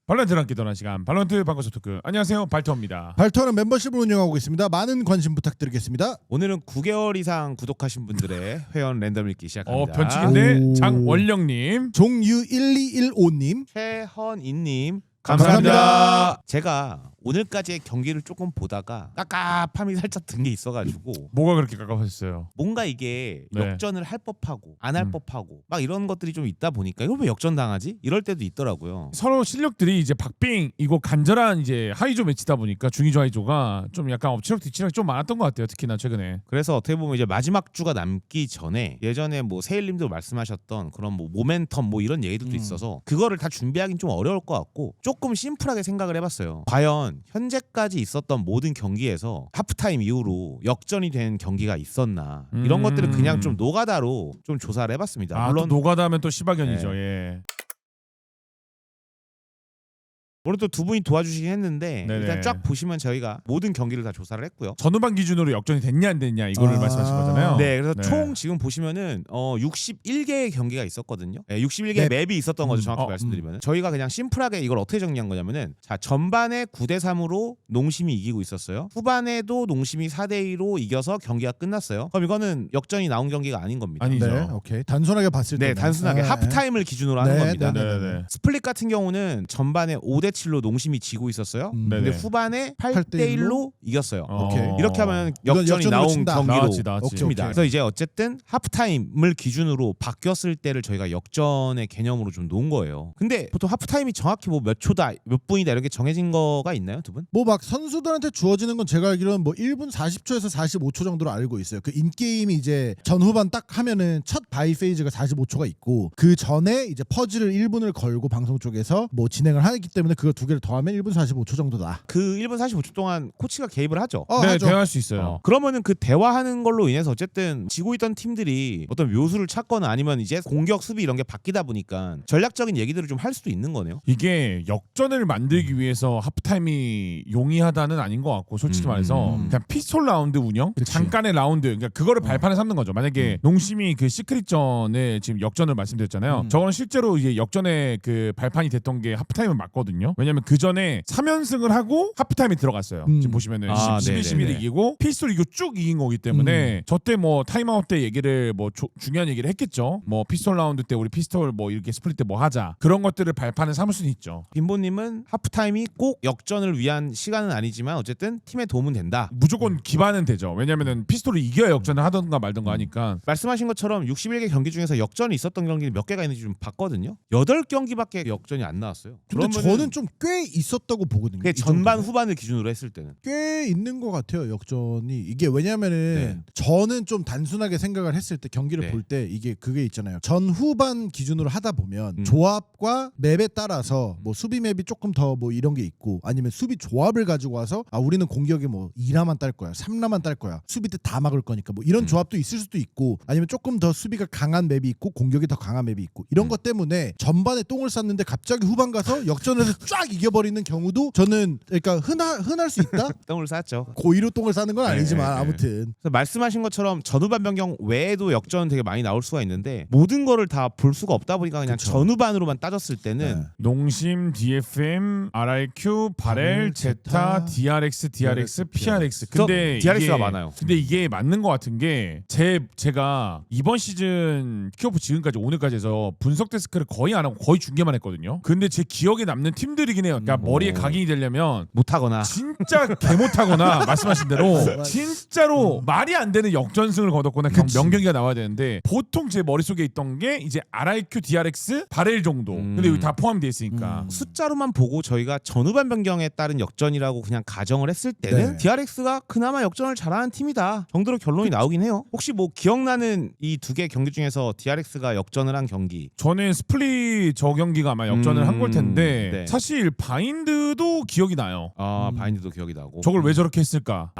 발로란트랑 함께 떠난 시간 발로란트 방구석 토크. 안녕하세요, 발터입니다. 발터는 멤버십을 운영하고 있습니다. 많은 관심 부탁드리겠습니다. 오늘은 9개월 이상 구독하신 분들의 회원 랜덤 읽기 시작합니다. 변칙인데 오. 장원령님, 종유1215님 최헌인님 감사합니다. 제가 오늘까지의 경기를 조금 보다가 깝깝함이 살짝 든 게 있어가지고 뭐가 그렇게 깝깝하셨어요? 뭔가 이게 네. 역전을 할 법하고 안 할 법하고 막 이런 것들이 좀 있다 보니까 이걸 왜 역전당하지? 이럴 때도 있더라고요. 서로 실력들이 이제 박빙 이거 간절한 이제 하이조 매치다 보니까 중이조 하이조가 좀 약간 엎치락뒤치락이 좀 많았던 것 같아요. 특히나 최근에. 그래서 어떻게 보면 이제 마지막 주가 남기 전에 예전에 뭐 세일님도 말씀하셨던 그런 뭐 모멘텀 뭐 이런 얘기들도 있어서 그거를 다 준비하기는 좀 어려울 것 같고 조금 심플하게 생각을 해봤어요. 과연 현재까지 있었던 모든 경기에서 하프타임 이후로 역전이 된 경기가 있었나 이런 것들은 그냥 좀 노가다로 좀 조사를 해봤습니다. 아, 물론 또 노가다면 또 시바견이죠. 예. 오늘 또 두 분이 도와주시긴 했는데 네네. 일단 쫙 보시면 저희가 모든 경기를 다 조사를 했고요. 전후반 기준으로 역전이 됐냐 안 됐냐 이거를 아. 말씀하신 거잖아요. 네, 그래서 네. 총 지금 보시면은 61개의 경기가 있었거든요. 네, 61개의 맵. 맵이 있었던 거죠. 정확히 어, 말씀드리면 저희가 그냥 심플하게 이걸 어떻게 정리한 거냐면은 자 전반에 9대3으로 농심이 이기고 있었어요. 후반에도 농심이 4대2로 이겨서 경기가 끝났어요. 그럼 이거는 역전이 나온 경기가 아닌 겁니다. 아니죠. 네, 오케이. 단순하게 봤을 때 네, 단순하게 하프타임을 기준으로 하는 네, 겁니다. 네, 네네. 스플릿 같은 경우는 전반에 5대7로 농심이 지고 있었어요. 네네. 근데 후반에 8대1로 이겼어요. 오케이. 이렇게 하면 이건 역전이 역전으로 나온 친다. 경기로 나왔지. 오케이, 칩니다. 오케이. 그래서 이제 어쨌든 하프타임을 기준으로 바뀌었을 때를 저희가 역전의 개념으로 좀 놓은 거예요. 근데 보통 하프타임이 정확히 뭐 몇 초다, 몇 분이다 이렇게 정해진 거가 있나요, 두 분? 뭐 막 선수들한테 주어지는 건 제가 알기로는 뭐 1분 40초에서 45초 정도로 알고 있어요. 그 인게임이 이제 전후반 딱 하면은 첫 바이 페이즈가 45초가 있고 그 전에 이제 퍼즐을 1분을 걸고 방송 쪽에서 뭐 진행을 하기 때문에 그거 두 개를 더하면 1분 45초 정도다. 그 1분 45초 동안 코치가 개입을 하죠. 네, 하죠. 대화할 수 있어요. 그러면은 그 대화하는 걸로 인해서 어쨌든 지고 있던 팀들이 어떤 묘수를 찾거나 아니면 이제 공격 수비 이런 게 바뀌다 보니까 전략적인 얘기들을 좀 할 수도 있는 거네요. 이게 역전을 만들기 위해서 하프타임이 용이하다는 아닌 것 같고 솔직히 말해서 그냥 피스톨 라운드 운영, 그치. 잠깐의 라운드, 그러니까 그거를 발판에 삼는 거죠. 만약에 농심이 그 시크릿전에 지금 역전을 말씀드렸잖아요. 저거는 실제로 이제 역전의 그 발판이 됐던 게 하프타임은 맞거든요. 왜냐면 그 전에 3연승을 하고 하프타임에 들어갔어요. 지금 보시면은 아, 12, 11 네네네. 이기고 피스톨 이기고 쭉 이긴 거기 때문에 저때 뭐 타임아웃 때 얘기를 뭐 중요한 얘기를 했겠죠. 뭐 피스톨 라운드 때 우리 피스톨 뭐 이렇게 스플릿 때 뭐 하자, 그런 것들을 발판에 삼을 수는 있죠. 빈보님은 하프타임이 꼭 역전을 위한 시간은 아니지만 어쨌든 팀에 도움은 된다. 무조건 기반은 되죠. 왜냐면은 피스톨을 이겨야 역전을 하던가 말던가 하니까. 말씀하신 것처럼 61개 경기 중에서 역전이 있었던 경기는 몇 개가 있는지 좀 봤거든요. 8경기밖에 역전이 안 나왔어요. 근데 그러면은 저는 좀 꽤 있었다고 보거든요. 그게 이 전반 정도는. 후반을 기준으로 했을 때는 꽤 있는 것 같아요. 역전이 이게 왜냐면은 네. 저는 좀 단순하게 생각을 했을 때 경기를 네. 볼 때 이게 그게 있잖아요. 전 후반 기준으로 하다 보면 조합과 맵에 따라서 뭐 수비 맵이 조금 더 뭐 이런 게 있고 아니면 수비 조합을 가지고 와서 아 우리는 공격에 뭐 2라만 딸 거야 3라만 딸 거야 수비 때 다 막을 거니까 뭐 이런 조합도 있을 수도 있고 아니면 조금 더 수비가 강한 맵이 있고 공격이 더 강한 맵이 있고 이런 것 때문에 전반에 똥을 쌌는데 갑자기 후반 가서 역전해서 쫙 이겨버리는 경우도 저는 그러니까 흔할 수 있다. 똥을 쌌죠. 고의로 똥을 싸는 건 아니지만 네. 아무튼 그래서 말씀하신 것처럼 전후반 변경 외에도 역전은 되게 많이 나올 수가 있는데 모든 거를 다 볼 수가 없다 보니까 그냥 그쵸. 전후반으로만 따졌을 때는 네. 농심, DFM, RIQ, 바렐, 제타, DRX, PRX. 근데 DRX가 이게, 많아요. 근데 이게 맞는 것 같은 게 제가 이번 시즌 킥오프 지금까지 오늘까지 해서 분석 데스크를 거의 안 하고 거의 중계만 했거든요. 근데 제 기억에 남는 팀들이긴 해요. 그러니까 머리에 각인이 되려면 못하거나 진짜 개 못하거나 말씀하신 대로 진짜로 말이 안 되는 역전승을 거뒀거나 명경기가 나와야 되는데 보통 제 머릿속에 있던 게 이제 RIQ, DRX, 바렐 정도. 근데 여기 다 포함되어 있으니까. 숫자로만 보고 저희가 전후반 변경에 따른 역전이라고 그냥 가정을 했을 때는 네. DRX가 그나마 역전을 잘하는 팀이다 정도로 결론이 나오긴 해요. 혹시 뭐 기억나는 이 두 개 경기 중에서 DRX가 역전을 한 경기 저는 스플릿 저 경기가 아마 역전을 한 걸 텐데 네. 사실 바인드도 기억이 나요. 바인드도 기억이 나고 저걸 왜 저렇게 했을까?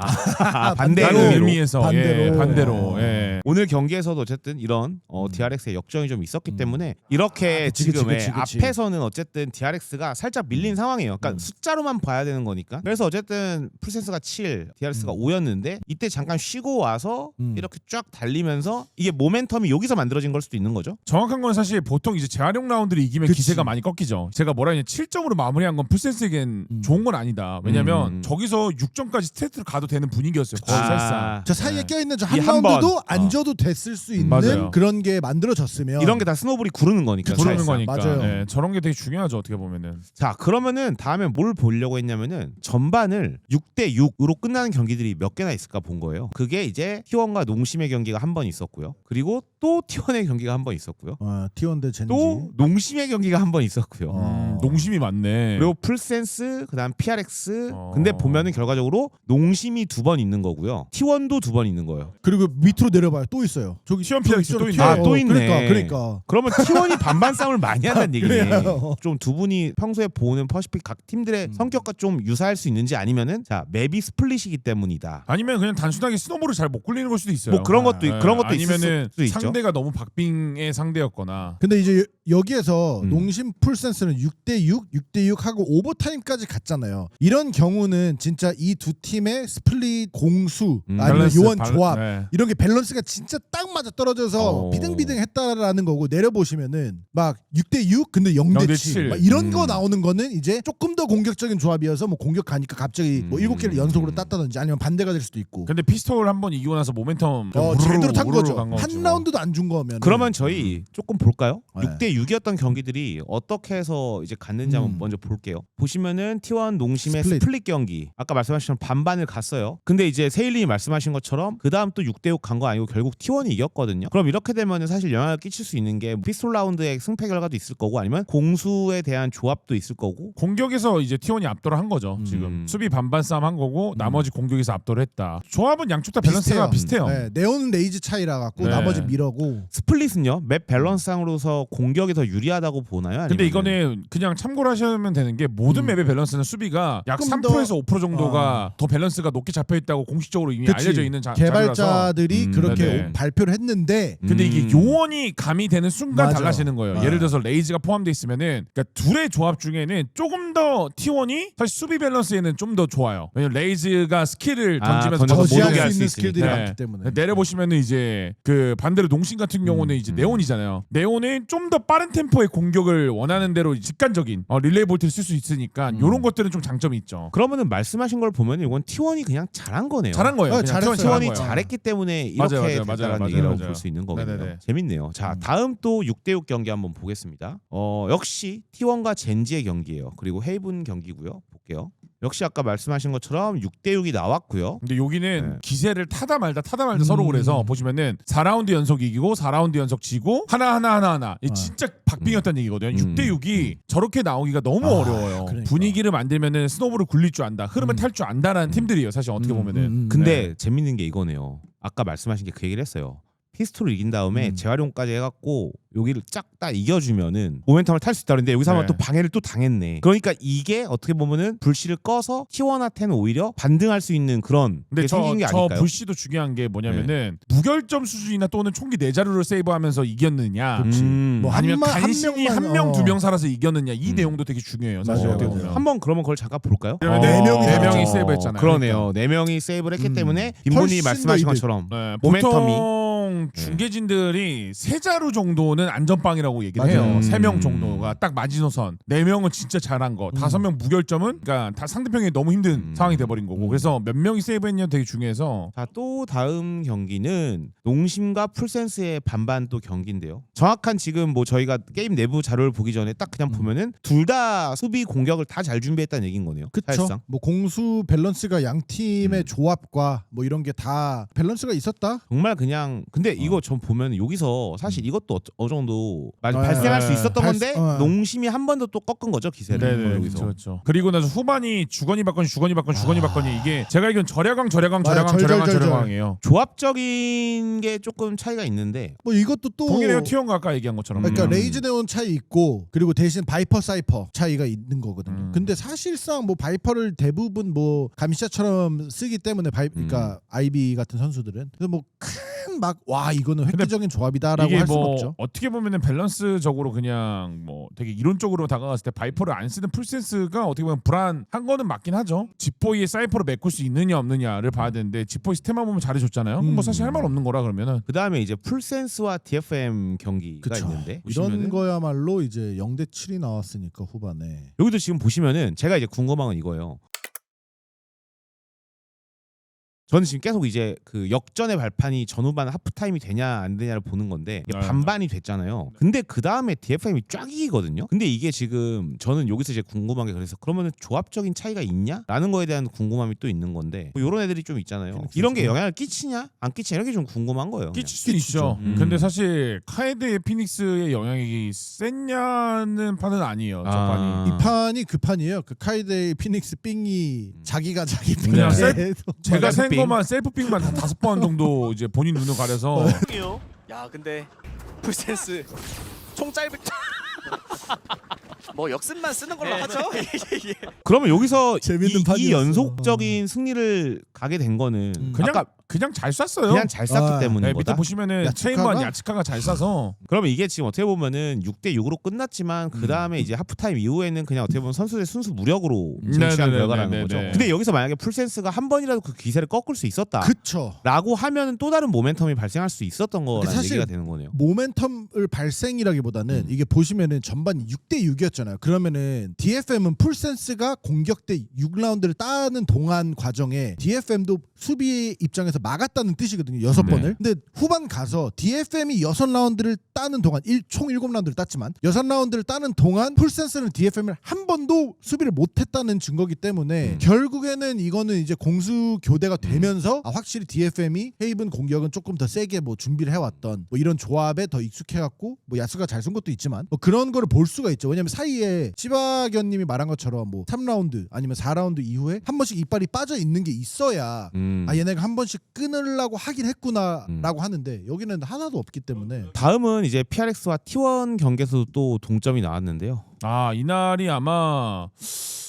반대로 다른 의미에서 반대로. 반대로. 예. 오늘 경기에서도 어쨌든 이런 DRX의 역전이 좀 있었기 때문에 이렇게 그치, 지금 그치, 그치. 앞에서는 어쨌든 DRX가 살짝 밀린 상황이에요. 그러니까 숫자로만 봐야 되는 거니까. 그래서 어쨌든 풀센스가 7, DRX가 5였는데 이때 잠깐 쉬고 와서 이렇게 쫙 달리면서 이게 모멘텀이 여기서 만들어진 걸 수도 있는 거죠. 정확한 건 사실 보통 이제 재활용 라운드를 이기면 그치. 기세가 많이 꺾이죠. 제가 뭐라 했냐 7점으로 마무리한 건 풀센스에겐 좋은 건 아니다. 왜냐면 음. 저기서 6점까지 스트레이트로 가도 되는 분위기였어요. 거의 사실상. 저 사이에 껴있는 저 이 한 한 번. 라운드도 안 줘도 됐을 수 있는 맞아요. 그런 게 만들어졌으면 이런 게 다 스노볼이 구르는 거니까. 부르는 사실상. 거니까. 맞아요. 예, 저런 게 되게 중요하죠. 어떻게 보면은. 자, 그러면은 다음에 뭘 보려고 했냐면은 전반을 6대6으로 끝나는 경기들이 몇 개나 있을까 본 거예요. 그게 이제 T1과 농심의 경기가 한 번 있었고요. 그리고 또 T1의 경기가 한 번 있었고요. T1 대 젠지 또 농심의 경기가 한 번 있었고요. 농심이 많네. 그리고 풀센스, 그다음 PRX. 어. 근데 보면은 결과적으로 농심이 2번 있는 거고요. T1도 2번 있는 거예요. 그리고 밑으로 내려봐요. 또 있어요. 저기 T1 PRX 저기 또 있네. T1. 아, 또 있네. 그러니까. 그러면 T1이 반반 싸움을 많이 한다는 얘기네. 그래요. 좀 두 분이 평소에 보는 퍼시픽 각 팀들의 성격과 좀 유사할 수 있는지 아니면은 자 맵이 스플릿이기 때문이다. 아니면 그냥 단순하게 스노볼을 잘 못 굴리는 걸 수도 있어요. 뭐 그런 것도 예, 그런 것도 아니면은 있을 수도 있죠. 상대가 너무 박빙의 상대였거나. 근데 이제 여기에서 음. 농심 풀센스는 6대6, 6대6 하고 오버타임까지 갔잖아요. 이런 경우는 진짜 이 두 팀의 스플릿 공수 아니면 밸런스, 요원 조합 네. 이런 게 밸런스가 진짜 딱 맞아 떨어져서 비등비등했다라는 거고 내려보시면은 막 6대6 근데 0대7 막 이런 거 나오는 거는 이제 조금 더 공격적인 조합이어서 뭐 공격 가니까 갑자기 뭐 7개를 연속으로 땄다든지 아니면 반대가 될 수도 있고. 근데 피스톨 한 번 이기고 나서 모멘텀 제대로 탄 우르르 거죠. 간 한 거죠. 라운드도 안 준 거면. 그러면 저희 조금 볼까요? 네. 6대6이었던 경기들이 어떻게 해서 이제 갔는지 한번 먼저 볼게요. 보시면은 T1 농심의 스플릿 경기. 아까 말씀하신 반반을 갔어요. 근데 이제 세일님이 말씀하신 것처럼 그 다음 또 6대6 간 거 아니고 결국 T1이 이겼거든요. 그럼 이렇게 되면은 사실 영향을 끼칠 수 있는 게 피스톨 라운드의 승패 결과도 있을 거고 아니면 공수에 대한 조합도 있을 거고. 공격에서 이제 T1이 압도를 한 거죠. 지금 수비 반반 싸움 한 거고 나머지 공격에서 압도를 했다. 조합은 양쪽 다 밸런스가 비슷해요. 네, 네온 레이즈 차이라 갖고 네. 나머지 미러고. 스플릿은요 맵 밸런스상으로서 공격이 더 유리하다고 보나요? 근데 아니면은? 이거는 그냥 참고로 하시면 되는 게 모든 맵의 밸런스는 수비가 약 조금 3%에서 5% 정도가 더 밸런스가 높게 잡혀 있다고 공식적으로 이미 그치. 알려져 있는 자료라서. 개발자들이 그렇게 네네. 발표를 했는데 근데 이게 요원이 가미 되는 순간 맞아. 달라지는 거예요. 맞아. 예를 들어서 레이즈가 포함되어 있으면은 그러니까 둘의 조합 중에는 조금 더 T1이 사실 수비 밸런스에는 좀 더 좋아요. 왜냐면 레이즈가 스킬을 던지면서 던져서 못 저지할 오게 수 할 수 있는 있으니까. 스킬들이 네. 많기 때문에. 내려보시면은 이제 그 반대로 농심 같은 경우는 이제 네온이잖아요. 네온은 좀 더 빠른 템포의 공격을 원하는 대로 직관적인 릴레이 볼트를 쓸 수 있으니까 이런 것들은 좀 장점이 있죠. 그러면 말씀하신 걸 보면 이건 T1이 그냥 잘한 거네요. 잘한 거예요. 그냥 잘했어요. 잘한 T1이 거예요. 잘했기 때문에 이렇게 맞아요, 됐다는 맞아요, 얘기라고 맞아요. 볼 수 있는 거거든요. 네네네. 재밌네요. 자, 다음 또 6대6 경기 한번 보겠습니다. 역시 T1과 젠지의 경기예요. 그리고 헤이븐 경기고요. 볼게요. 역시 아까 말씀하신 것처럼 6대6이 나왔고요. 근데 여기는 네. 기세를 타다 말다 서로 그래서 보시면은 4라운드 연속 이기고 4라운드 연속 지고 하나 이 진짜 박빙이었다는 얘기거든요. 6대6이 저렇게 나오기가 너무 어려워요. 그러니까. 분위기를 만들면은 스노볼을 굴릴 줄 안다. 흐름을 탈 줄 안다라는 팀들이에요. 사실 어떻게 보면은. 근데 재밌는 게 이거네요. 아까 말씀하신 게 그 얘기를 했어요. 피스톨을 이긴 다음에 재활용까지 해갖고 여기를 쫙 다 이겨주면은 모멘텀을 탈 수 있다 그랬는데 여기서 한번 네. 또 방해를 또 당했네. 그러니까 이게 어떻게 보면은 불씨를 꺼서 T1한테는 오히려 반등할 수 있는 그런 근데 게 생긴 게 저 아닐까요? 불씨도 중요한 게 뭐냐면은 무결점 수준이나 또는 총기 4자루를 세이브하면서 이겼느냐 뭐 아니면 한 간신히 명만, 한 명 두 명 살아서 이겼느냐 이 내용도 되게 중요해요. 사실 맞아요. 어떻게 보면. 한번 그러면 그걸 잠깐 볼까요? 그러면 네 명이 네 명이 살았죠. 세이브했잖아요. 그러네요. 네 명이 세이브를 했기 때문에 빈분이 훨씬 말씀하신 더 이득. 것처럼 네, 모멘텀이 보통 중계진들이 세 자루 정도는 안전빵이라고 얘기를 해요. 맞아요. 3명 정도가 딱 마지노선. 4명은 진짜 잘한 거. 5명 무결점은 그러니까 다 상대편이 너무 힘든 상황이 돼버린 거고. 그래서 몇 명이 세이브했냐 되게 중요해서. 자, 또 다음 경기는 농심과 풀센스의 반반 또 경기인데요. 정확한 지금 뭐 저희가 게임 내부 자료를 보기 전에 딱 그냥 보면은 둘 다 수비 공격을 다 잘 준비했다는 얘기인 거네요. 그쵸. 사실상. 뭐 공수 밸런스가 양 팀의 조합과 뭐 이런 게 다 밸런스가 있었다. 정말 그냥 근데 이거 전 보면 여기서 사실 이것도 어느 정도 발생할 수 네. 있었던 건데 어. 농심이 한 번 더 또 꺾은 거죠 기세를. 네네 여기서. 그렇죠. 그리고 나서 후반이 주거니 받거니 이게 제가 알기로는 맞아요. 절야광이에요. 조합적인 게 조금 차이가 있는데 뭐 이것도 또 동일해요. T1가 아까 얘기한 것처럼. 그러니까 레이즈 네온 차이 있고 그리고 대신 바이퍼 사이퍼 차이가 있는 거거든요. 음. 근데 사실상 뭐 바이퍼를 대부분 뭐 감시자처럼 쓰기 때문에 그러니까 아이비 같은 선수들은 그래서 뭐 큰 막 와 이거는 획기적인 조합이다라고 이게 할 수는 뭐 없죠. 어떻게 보면은 밸런스적으로 그냥 뭐 되게 이론적으로 다가갔을 때 바이퍼를 안 쓰는 풀센스가 어떻게 보면 불안한 거는 맞긴 하죠. 지포이의 사이퍼로 메꿀 수 있느냐 없느냐를 봐야 되는데 지포이 스테마 보면 잘해줬잖아요. 뭐 사실 할 말 없는 거라 그러면은. 그 다음에 이제 풀센스와 DFM 경기가 그쵸. 있는데 이런 보시면은 거야말로 이제 0대 7이 나왔으니까 후반에 여기도 지금 보시면은 제가 이제 궁금한 건 이거예요. 저는 지금 계속 이제 그 역전의 발판이 전후반 하프타임이 되냐 안 되냐를 보는 건데 이게 네. 반반이 됐잖아요. 근데 그 다음에 DFM이 쫙 이기거든요. 근데 이게 지금 저는 여기서 이제 궁금한 게 그래서 그러면은 조합적인 차이가 있냐? 라는 거에 대한 궁금함이 또 있는 건데 뭐 이런 애들이 좀 있잖아요. 이런 게 영향을 끼치냐? 안 끼치냐? 이런 게 좀 궁금한 거예요. 끼칠 수 끼치죠. 있죠. 음. 근데 사실 카에드의 피닉스의 영향이 셌냐는 판은 아니에요. 저 판이. 이 판이 그 판이에요. 그 카이데이 피닉스 삥이 자기가 자기 그냥 분야에 제가 센 셀프핑. 거만 셀프핑만 5번 정도 이제 본인 눈을 가려서 야 근데 풀센스 총 짧을 뭐 역습만 쓰는 걸로 하죠. 예. 그러면 여기서 재밌는 이 판이었어. 연속적인 승리를 가게 된 거는 그냥 아까 그냥 잘 쐈어요. 그냥 잘 쐈기 아, 때문인 네, 밑에 거다. 보시면은 야츠카가? 체인만 야츠카가 잘 쏴서 그러면 이게 지금 어떻게 보면은 6대 6으로 끝났지만 그 다음에 이제 하프타임 이후에는 그냥 어떻게 보면 선수의 순수 무력으로 쟁취한 네네네네네. 결과라는 거죠. 근데 여기서 만약에 풀센스가 한 번이라도 그 기세를 꺾을 수 있었다. 그쵸. 라고 하면은 또 다른 모멘텀이 발생할 수 있었던 거라는 사실 얘기가 되는 거네요. 모멘텀을 발생이라기보다는 이게 보시면은 전반 6대 6이었잖아요. 그러면은 DFM은 풀센스가 공격 때 6라운드를 따는 동안 과정에 DFM도 수비 입장에서 막았다는 뜻이거든요. 6번을. 근데 후반 가서 DFM이 6라운드를 따는 동안 총 7라운드를 땄지만 6라운드를 따는 동안 풀센스는 DFM을 한 번도 수비를 못했다는 증거기 때문에 결국에는 이거는 이제 공수 교대가 되면서 확실히 DFM이 헤이븐 공격은 조금 더 세게 뭐 준비를 해왔던 뭐 이런 조합에 더 익숙해갖고 뭐 야수가 잘 쓴 것도 있지만 뭐 그런 거를 볼 수가 있죠. 왜냐면 사이에 치바견님이 말한 것처럼 뭐 3라운드 아니면 4라운드 이후에 한 번씩 이빨이 빠져 있는 게 있어야 아 얘네가 한 번씩 끊으려고 하긴 했구나라고 하는데 여기는 하나도 없기 때문에 다음은 이제 PRX와 T1 경기에서도 또 동점이 나왔는데요. 아 이날이 아마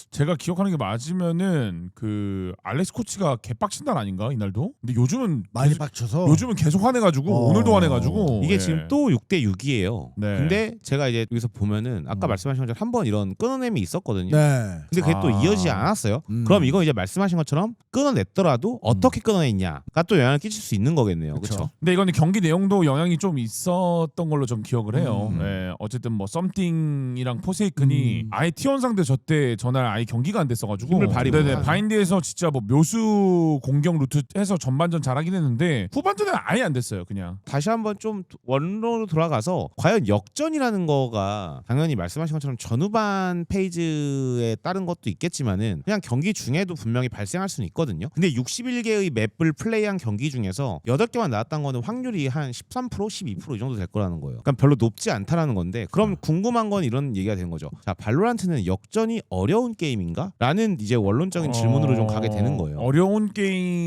제가 기억하는 게 맞으면은 그 알렉스 코치가 개빡친 날 아닌가 이날도? 근데 요즘은 많이 계속, 빡쳐서 요즘은 계속 화내가지고 오늘도 화내가지고 이게 예. 지금 또 6대 6이에요. 네. 근데 제가 이제 여기서 보면은 아까 말씀하신 것처럼 한 번 이런 끊어냄이 있었거든요. 네. 근데 그게 또 아. 이어지지 않았어요. 그럼 이건 이제 말씀하신 것처럼 끊어냈더라도 어떻게 끊어냈냐가 또 영향을 끼칠 수 있는 거겠네요. 그렇죠? 근데 이거는 경기 내용도 영향이 좀 있었던 걸로 좀 기억을 해요. 예, 어쨌든 뭐 썸띵이랑 포세이큰이 아예 T1 상대 저때 전날 아예 경기가 안 됐어가지고 힘을 발휘 네네 못하는. 바인드에서 진짜 뭐 묘수 공격 루트 해서 전반전 잘하긴 했는데 후반전은 아예 안 됐어요 그냥. 다시 한번 좀 원로로 돌아가서 과연 역전이라는 거가 당연히 말씀하신 것처럼 전후반 페이지에 따른 것도 있겠지만은 그냥 경기 중에도 분명히 발생할 수는 있거든요. 근데 61개의 맵을 플레이한 경기 중에서 8개만 나왔던 거는 확률이 한 13%, 12%이 정도 될 거라는 거예요. 그러니까 별로 높지 않다라는 건데 그럼 궁금한 건 이런 얘기가 되는 거죠. 자, 발로란트는 역전이 어려운 게임인가? 라는 이제 원론적인 질문으로 좀 가게 되는 거예요. 어려운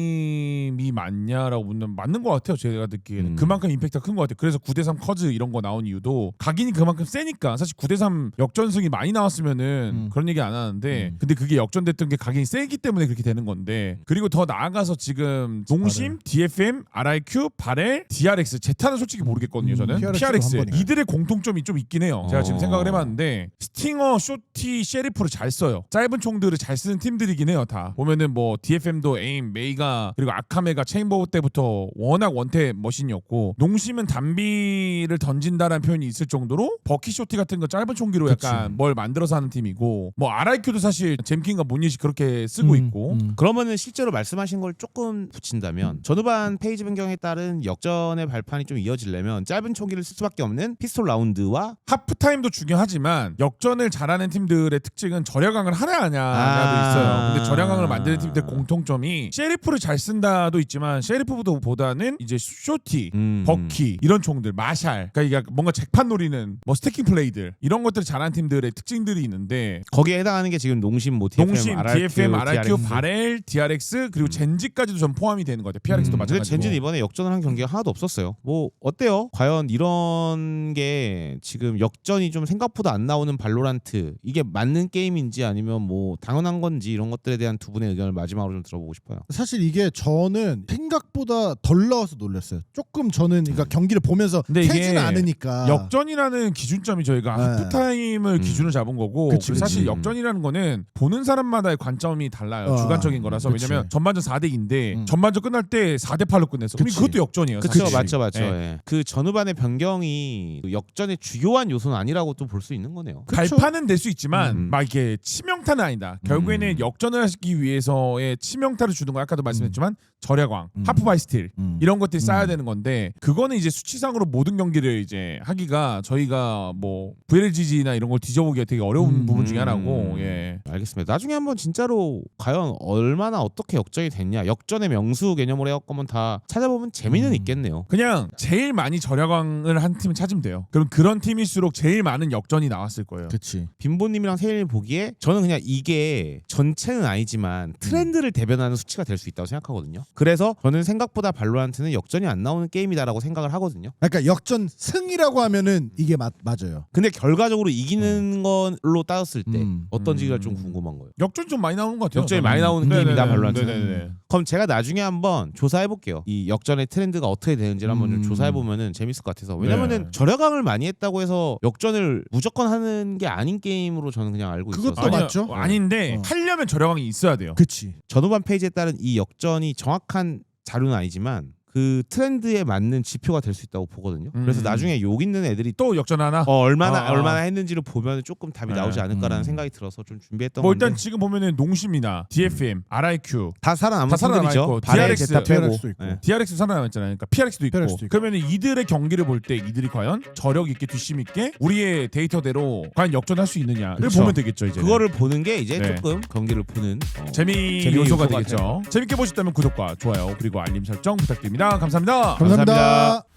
게임이 맞냐라고 묻는 맞는 것 같아요. 제가 듣기에는 그만큼 임팩트가 큰 것 같아요. 그래서 9대3 커즈 이런 거 나온 이유도 각인이 그만큼 세니까 사실 9대3 역전승이 많이 나왔으면은 그런 얘기 안 하는데 근데 그게 역전됐던 게 각인이 세기 때문에 그렇게 되는 건데 그리고 더 나아가서 지금 농심, DFM, RIQ, 바렐, DRX 제타는 솔직히 모르겠거든요. 저는 PRX 도 PRX 한 번에. 이들의 공통점이 좀 있긴 해요. 제가 지금 생각을 해봤는데 스팅어, 쇼티, 셰리프를 잘 써요. 짧은 총들을 잘 쓰는 팀들이긴 해요. 다 보면은 뭐 DFM도 에임, 메이가 그리고 아카메가 체인버우 때부터 워낙 원태 머신이었고 농심은 담비를 던진다라는 표현이 있을 정도로 버키 쇼티 같은 거 짧은 총기로 약간 뭘 만들어서 하는 팀이고 뭐 RIQ도 사실 잼킨과 문닛이 그렇게 쓰고 있고 그러면은 실제로 말씀하신 걸 조금 붙인다면 전후반 페이지 변경에 따른 역전의 발판이 좀 이어지려면 짧은 총기를 쓸 수밖에 없는 피스톨 라운드와 하프타임도 중요하지만 역전을 잘하는 팀들의 특징은 절야강을 하냐도 있어요. 근데 절야강을 만드는 팀들 공통점이 셰리프를 잘 쓴다도 있지만 셰리프보다는 이제 쇼티, 버키 이런 총들, 마샬 그러니까 이게 뭔가 잭판 노리는 뭐 스태킹 플레이들 이런 것들을 잘하는 팀들의 특징들이 있는데 거기에 해당하는 게 지금 농심, 뭐 DFM, 농심, RIQ, DFM, RIQ, DRX. 바렐, DRX 그리고 젠지까지도 좀 포함이 되는 것 같아요. PRX도 근데 마찬가지고. 젠지는 이번에 역전을 한 경기가 하나도 없었어요. 뭐 어때요? 과연 이런 게 지금 역전이 좀 생각보다 안 나오는 발로란트 이게 맞는 게임인지 아니면 아니면 뭐 당연한 건지 이런 것들에 대한 두 분의 의견을 마지막으로 좀 들어보고 싶어요. 사실 이게 저는 생각보다 덜 나와서 놀랐어요. 조금 저는 그러니까 경기를 보면서 근데 이게 세지는 않으니까 역전이라는 기준점이 저희가 네. 하프타임을 기준으로 잡은 거고 그치, 사실 그치. 역전이라는 거는 보는 사람마다의 관점이 달라요. 주관적인 거라서. 그치. 왜냐면 전반전 4대2인데 전반전 끝날 때 4대8로 끝냈어. 그럼 그치. 그것도 역전이에요. 그렇죠, 사실. 맞죠. 예. 예. 그 전후반의 변경이 역전의 주요한 요소는 아니라고 또 볼 수 있는 거네요. 그쵸. 발판은 될 수 있지만 음. 막 이게 치명타는 아니다. 결국에는 역전을 하기 위해서의 치명타를 주는 거 아까도 말씀했지만 절야광, 하프바이스틸 이런 것들이 쌓여야 되는 건데 그거는 이제 수치상으로 모든 경기를 이제 하기가 저희가 뭐 VLGG나 이런 걸 뒤져보기가 되게 어려운 부분 중에 하나고 예. 알겠습니다. 나중에 한번 진짜로 과연 얼마나 어떻게 역전이 됐냐 역전의 명수 개념으로 해갖고 다 찾아보면 재미는 있겠네요. 그냥 제일 많이 절야광을 한 팀을 찾으면 돼요. 그럼 그런 팀일수록 제일 많은 역전이 나왔을 거예요. 그치. 빈보님이랑 세일님 보기에 저는 그냥 이게 전체는 아니지만 트렌드를 대변하는 수치가 될 수 있다고 생각하거든요. 그래서 저는 생각보다 발로란트는 역전이 안 나오는 게임이다라고 생각을 하거든요. 그러니까 역전 승이라고 하면은 이게 맞아요. 근데 결과적으로 이기는 걸로 따졌을 때 어떤지가 좀 궁금한 거예요. 역전 좀 많이 나오는 것 같아요. 역전이 많이 나오는 네네네. 게임이다 발로란트는. 네네네. 그럼 제가 나중에 한번 조사해 볼게요. 이 역전의 트렌드가 어떻게 되는지를 한번 좀 조사해 보면은 재밌을 것 같아서. 왜냐면은 네. 절야광을 많이 했다고 해서 역전을 무조건 하는 게 아닌 게임으로 저는 그냥 알고 그것도 있어서. 아니요, 맞죠? 아닌데 어. 하려면 절야광이 있어야 돼요. 그치. 전후반 페이지에 따른 이 역전이 정확한 자료는 아니지만 그 트렌드에 맞는 지표가 될 수 있다고 보거든요. 그래서 나중에 욕 있는 애들이 또 역전 하나. 얼마나 했는지를 보면 조금 답이 네. 나오지 않을까라는 생각이 들어서 좀 준비했던 뭐 건데 일단 지금 보면은 농심이나 DFM, RIQ, 다 살아남은 다 살아남아 팀들이죠. 있고, 발에 DRX, 제타 빼고. DRX도 있고. 네. DRX 살아남았잖아요. 그러니까 PRX도 있고. PRX도 있고. 그러면 이들의 경기를 볼 때 이들이 과연 저력 있게 뒷심 있게 우리의 데이터대로 과연 역전할 수 있느냐를 그쵸. 보면 되겠죠. 이제 그거를 보는 게 이제 네. 조금 경기를 보는 재미 재미 요소가 요소가 되겠죠. 재밌게 보셨다면 구독과 좋아요 그리고 알림 설정 부탁드립니다. 감사합니다. 감사합니다.